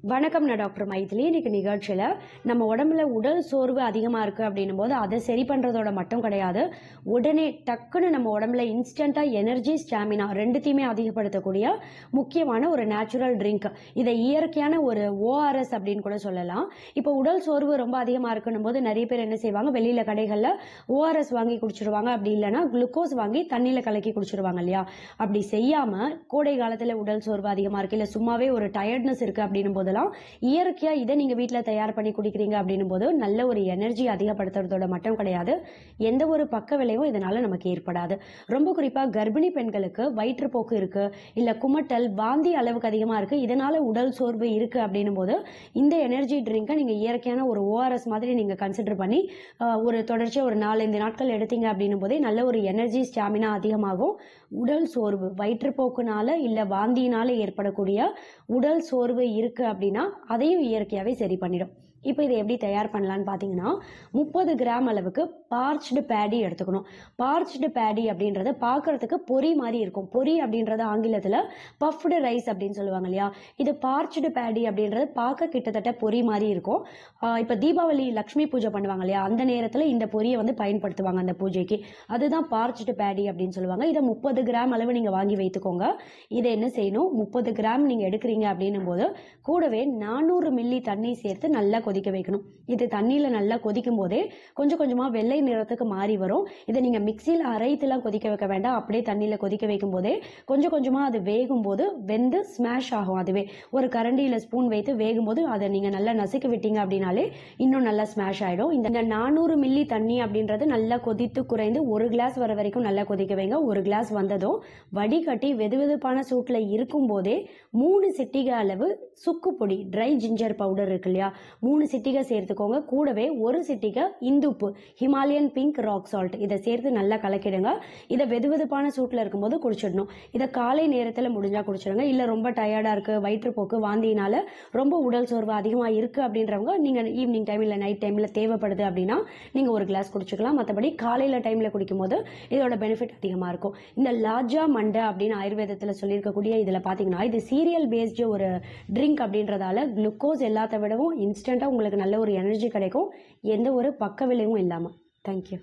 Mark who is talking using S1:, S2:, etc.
S1: வணக்கம், நான் டாக்டர் மைதிலி. இன்னைக்கு நிகழ்ச்சியில் நம்ம உடம்புல உடல் சோர்வு அதிகமாக இருக்குது அப்படின்னும் போது அதை சரி பண்ணுறதோட மட்டும் கிடையாது, உடனே டக்குன்னு நம்ம உடம்புல இன்ஸ்டண்ட்டாக எனர்ஜி, ஸ்டாமினா ரெண்டுத்தையுமே அதிகப்படுத்தக்கூடிய முக்கியமான ஒரு நேச்சுரல் ட்ரிங்க். இதை இயற்கையான ஒரு ஓஆர்எஸ் அப்படின்னு கூட சொல்லலாம். இப்போ உடல் சோர்வு ரொம்ப அதிகமாக இருக்குன்னும் போது நிறைய பேர் என்ன செய்வாங்க, வெளியில் கடைகளில் ஓஆர்எஸ் வாங்கி குடிச்சிருவாங்க. அப்படி இல்லைன்னா குளுக்கோஸ் வாங்கி தண்ணியில் கலக்கி குடிச்சிருவாங்க இல்லையா? அப்படி செய்யாமல் கோடை காலத்தில் உடல் சோர்வு அதிகமாக இருக்குது, இல்லை சும்மாவே ஒரு டயர்ட்னஸ் இருக்குது அப்படின்னும் போதெல்லாம் இயற்கையா இதை நீங்க வீட்டில் தயார் பண்ணி குடிக்கிறீங்க அப்படின்னும் போது நல்ல ஒரு எனர்ஜி அதிகப்படுத்துறதோட மட்டும் கிடையாது, எந்த ஒரு பக்க விளைவும் இதனால நமக்கு ஏற்படாது. ரொம்ப குறிப்பா கர்ப்பிணி பெண்களுக்கு வயிற்றுப்போக்கு இருக்கு, இல்ல குமட்டல், வாந்தி அளவுக்கு அதிகமா இருக்கு, இதனால உடல் சோர்வு இருக்கு அப்படின்னும் போது இந்த எனர்ஜி ட்ரிங்கை நீங்க இயற்கையான ஒரு ஓஆர்எஸ் மாதிரி நீங்க கன்சிடர் பண்ணி ஒரு தொடர்ச்சியா ஒரு 4-5 நாட்கள் எடுத்தீங்க அப்படின்னும் போதே நல்ல ஒரு எனர்ஜி, ஸ்டாமினா அதிகமாகும். உடல் சோர்வு வயிற்றுப்போக்குனால இல்ல வாந்தியினால ஏற்படக்கூடிய உடல் சோர்வு இருக்கு அப்படின்னா அதையும் இயற்கையாவே சரி பண்ணிடும். இப்போ இதை எப்படி தயார் பண்ணலான்னு பார்த்தீங்கன்னா, 30 கிராம் அளவுக்கு பார்ச்டு பேடி எடுத்துக்கணும். பார்ச்டு பேடி அப்படின்றது பார்க்கறதுக்கு பொரி மாதிரி இருக்கும். பொரி அப்படின்றது ஆங்கிலத்தில் பஃப்டு ரைஸ் அப்படின்னு சொல்லுவாங்க இல்லையா? இது பார்ச்டு பேடி அப்படின்றது பார்க்க கிட்டத்தட்ட பொரி மாதிரி இருக்கும். இப்போ தீபாவளி லக்ஷ்மி பூஜை பண்ணுவாங்க இல்லையா? அந்த நேரத்தில் இந்த பொரியை வந்து பயன்படுத்துவாங்க அந்த பூஜைக்கு. அதுதான் பார்ச்டு பேடி அப்படின்னு சொல்லுவாங்க. இதை 30 கிராம் அளவு நீங்கள் வாங்கி வைத்துக்கோங்க. இதை என்ன செய்யணும், 30 கிராம் நீங்கள் எடுக்கிறீங்க அப்படின்னும் போது கூடவே 400 மில்லி தண்ணி சேர்த்து நல்லா கொதிக்க வைக்கணும். இது தண்ணியில் நல்லா கொதிக்கும் போதே கொஞ்சம் கொஞ்சமாக வெள்ளை நிறத்துக்கு மாறி வரும். இதை நீங்கள் மிக்சியில் அரைத்துலாம் கொதிக்க வைக்க வேண்டாம். அப்படியே தண்ணியில் கொதிக்க வைக்கும் போதே கொஞ்சம் கொஞ்சமாக அது வேகும் போது வெந்து ஸ்மாஷ் ஆகும். அதுவே ஒரு கரண்டியில் ஸ்பூன் வைத்து வேகும் போது அதை நீங்கள் நல்லா நசுக்கி விட்டீங்க அப்படின்னாலே இன்னும் நல்லா ஸ்மாஷ் ஆகிடும். இந்த 400 மில்லி தண்ணி அப்படின்றது நல்லா கொதித்து குறைந்து 1 கிளாஸ் வர வரைக்கும் நல்லா கொதிக்க வைங்க. 1 கிளாஸ் வந்ததும் வடிகட்டி வெதுவெதுப்பான சூட்டில் இருக்கும் போதே 3 சிட்டிகை அளவு சுக்கு பொடி, ட்ரை ஜிஞ்சர் பவுடர் இருக்கு இல்லையா, 3 சிட்டிகை சேர்த்துக்கோங்க. கூடவே 1 சிட்டிகை இந்துப்பு, ஹிமாலயன் பிங்க் ராக் சால்ட், இதை சேர்த்து நல்லா கலக்கிடுங்க. இதை வெதுவெதுப்பான சூட்டில் இருக்கும்போது குடிச்சிடணும். இதை காலை நேரத்தில் முடிஞ்சா குடிச்சிடுங்க. இல்லை ரொம்ப டயர்டாக இருக்கு, வயிற்றுப்போக்கு, வாந்தியினால ரொம்ப உடல் சோர்வு அதிகமாக இருக்கு அப்படின்றவங்க நீங்கள் ஈவினிங் டைம் இல்லை நைட் டைமில் தேவைப்படுது அப்படின்னா நீங்கள் 1 கிளாஸ் குடிச்சிக்கலாம். மற்றபடி காலையில் டைமில் குடிக்கும்போது இதோட பெனிஃபிட் அதிகமாக இருக்கும். இந்த லாஜா மண்டை அப்படின்னு ஆயுர்வேதத்தில் சொல்லியிருக்கக்கூடிய இதில் பார்த்தீங்கன்னா இது சீரியல் பேஸ்டு ஒரு ட்ரிங்க் அப்படின்றதால குளுக்கோஸ் எல்லாத்த விடவும் இன்ஸ்டண்ட்டாக உங்களுக்கு நல்ல ஒரு எனர்ஜி கிடைக்கும், எந்த ஒரு பக்க விளைவும் இல்லாமல். தேங்க்யூ.